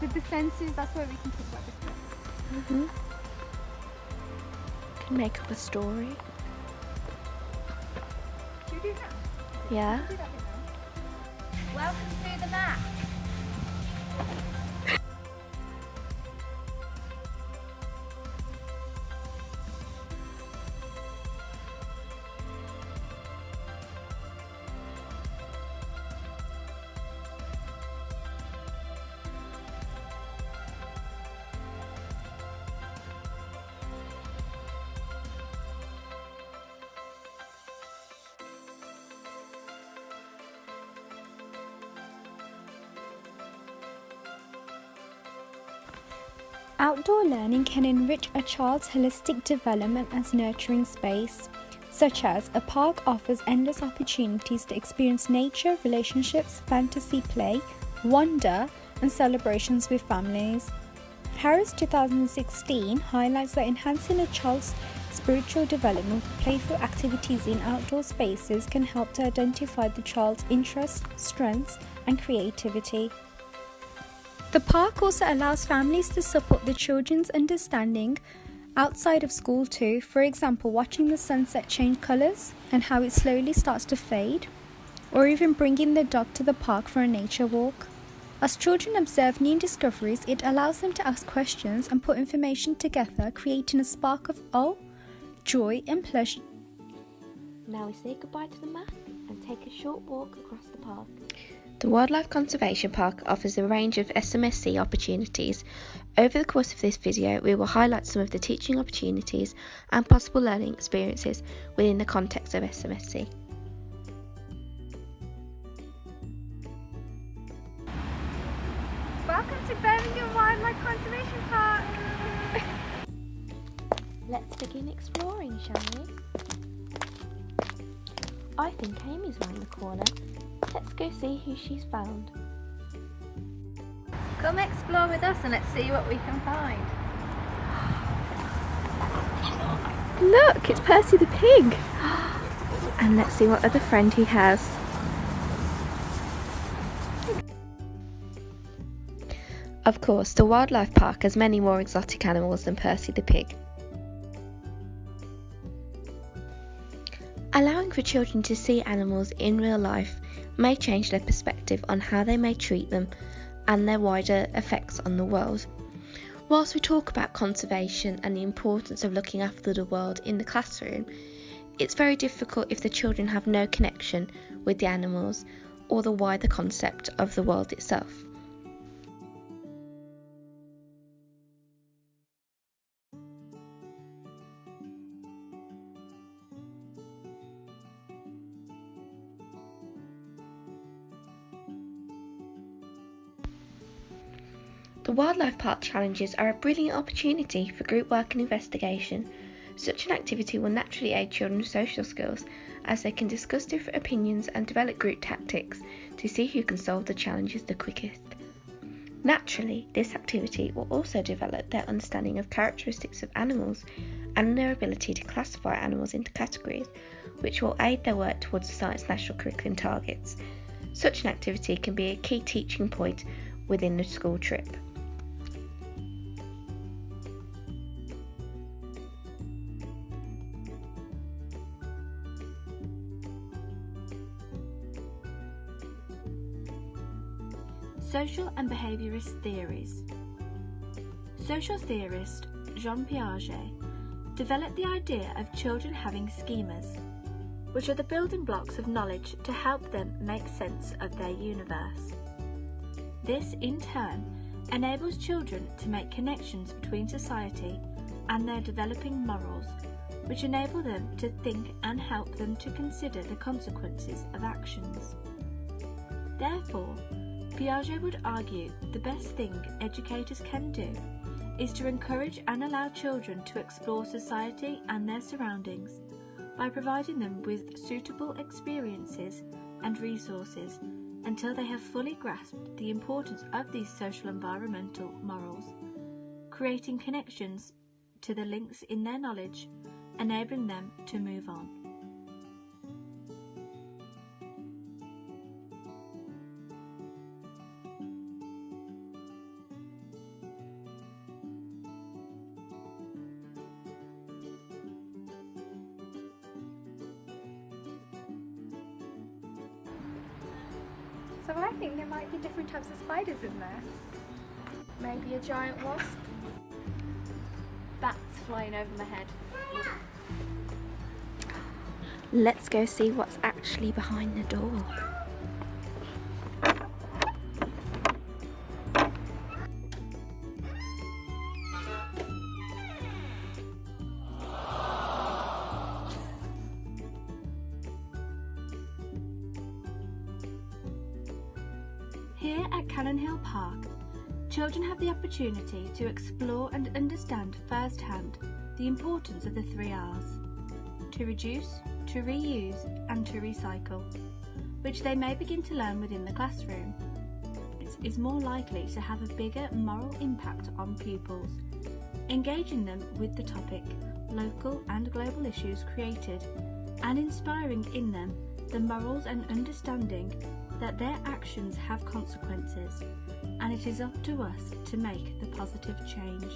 With the senses, that's where we can talk about this bit. Can make up a story. Should we do that? Yeah. Do that bit now. Welcome to the map. Outdoor learning can enrich a child's holistic development as nurturing space, such as a park offers endless opportunities to experience nature, relationships, fantasy play, wonder, and celebrations with families. Harris 2016 highlights that enhancing a child's spiritual development with playful activities in outdoor spaces can help to identify the child's interests, strengths, and creativity. The park also allows families to support the children's understanding outside of school too, for example watching the sunset change colours and how it slowly starts to fade, or even bringing the dog to the park for a nature walk. As children observe new discoveries, it allows them to ask questions and put information together, creating a spark of awe, joy and pleasure. Now we say goodbye to the map and take a short walk across the park. The Wildlife Conservation Park offers a range of SMSC opportunities. Over the course of this video, we will highlight some of the teaching opportunities and possible learning experiences within the context of SMSC. Welcome to Birmingham Wildlife Conservation Park. Let's begin exploring, shall we? I think Amy's round the corner. Let's go see who she's found. Come explore with us and let's see what we can find. Look, it's Percy the pig! And let's see what other friend he has. Of course, the wildlife park has many more exotic animals than Percy the pig. Allowing for children to see animals in real life may change their perspective on how they may treat them and their wider effects on the world. Whilst we talk about conservation and the importance of looking after the world in the classroom, it's very difficult if the children have no connection with the animals or the wider concept of the world itself. The Wildlife Park Challenges are a brilliant opportunity for group work and investigation. Such an activity will naturally aid children's social skills as they can discuss different opinions and develop group tactics to see who can solve the challenges the quickest. Naturally, this activity will also develop their understanding of characteristics of animals and their ability to classify animals into categories, which will aid their work towards the Science National Curriculum targets. Such an activity can be a key teaching point within the school trip. Social and behaviourist theories. Social theorist Jean Piaget developed the idea of children having schemas, which are the building blocks of knowledge to help them make sense of their universe. This, in turn, enables children to make connections between society and their developing morals, which enable them to think and help them to consider the consequences of actions. Therefore, Piaget would argue the best thing educators can do is to encourage and allow children to explore society and their surroundings by providing them with suitable experiences and resources until they have fully grasped the importance of these social environmental morals, creating connections to the links in their knowledge, enabling them to move on. So I think there might be different types of spiders in there. Maybe a giant wasp. Bats flying over my head. Let's go see what's actually behind the door. Here at Cannon Hill Park, children have the opportunity to explore and understand firsthand the importance of the 3 R's: to reduce, to reuse and to recycle, which they may begin to learn within the classroom. It is more likely to have a bigger moral impact on pupils, engaging them with the topic, local and global issues created, and inspiring in them the morals and understanding that their actions have consequences, and it is up to us to make the positive change.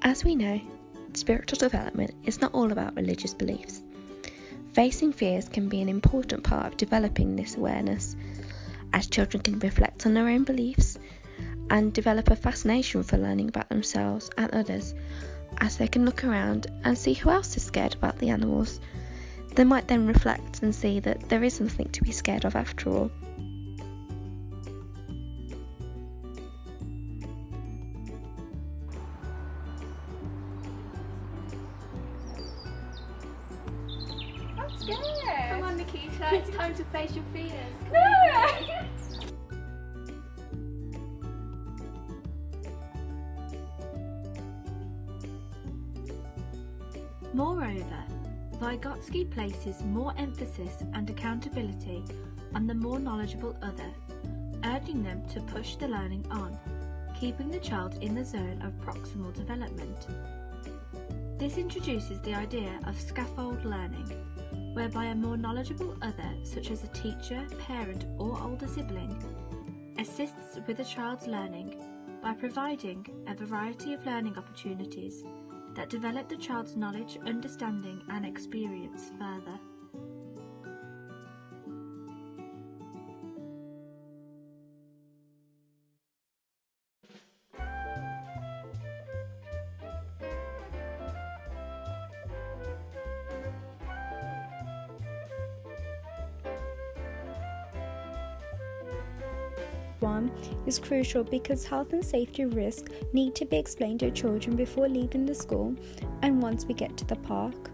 As we know, spiritual development is not all about religious beliefs. Facing fears can be an important part of developing this awareness, as children can reflect on their own beliefs and develop a fascination for learning about themselves and others, as they can look around and see who else is scared about the animals. They might then reflect and see that there is nothing to be scared of after all. I'm scared. Come on, Nikita, it's time to face your fears. No! Moreover, Vygotsky places more emphasis and accountability on the more knowledgeable other, urging them to push the learning on, keeping the child in the zone of proximal development. This introduces the idea of scaffold learning, whereby a more knowledgeable other, such as a teacher, parent or older sibling, assists with a child's learning by providing a variety of learning opportunities that develop the child's knowledge, understanding and experience further. One is crucial because health and safety risks need to be explained to children before leaving the school and once we get to the park.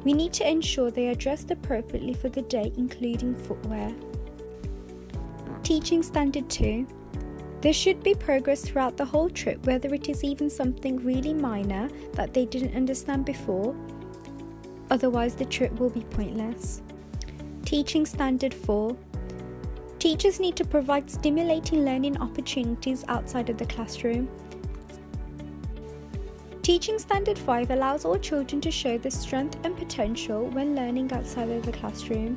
We need to ensure they are dressed appropriately for the day, including footwear. Teaching standard 2. There should be progress throughout the whole trip, whether it is even something really minor that they didn't understand before, otherwise the trip will be pointless. Teaching standard 4. Teachers need to provide stimulating learning opportunities outside of the classroom. Teaching standard 5 allows all children to show their strength and potential when learning outside of the classroom.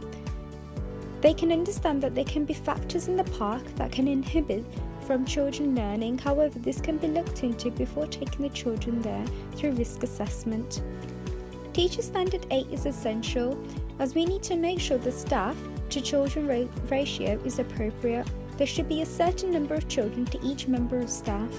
They can understand that there can be factors in the park that can inhibit from children learning, however this can be looked into before taking the children there through risk assessment. Teacher standard 8 is essential as we need to make sure the staff to children ratio is appropriate. There should be a certain number of children to each member of staff.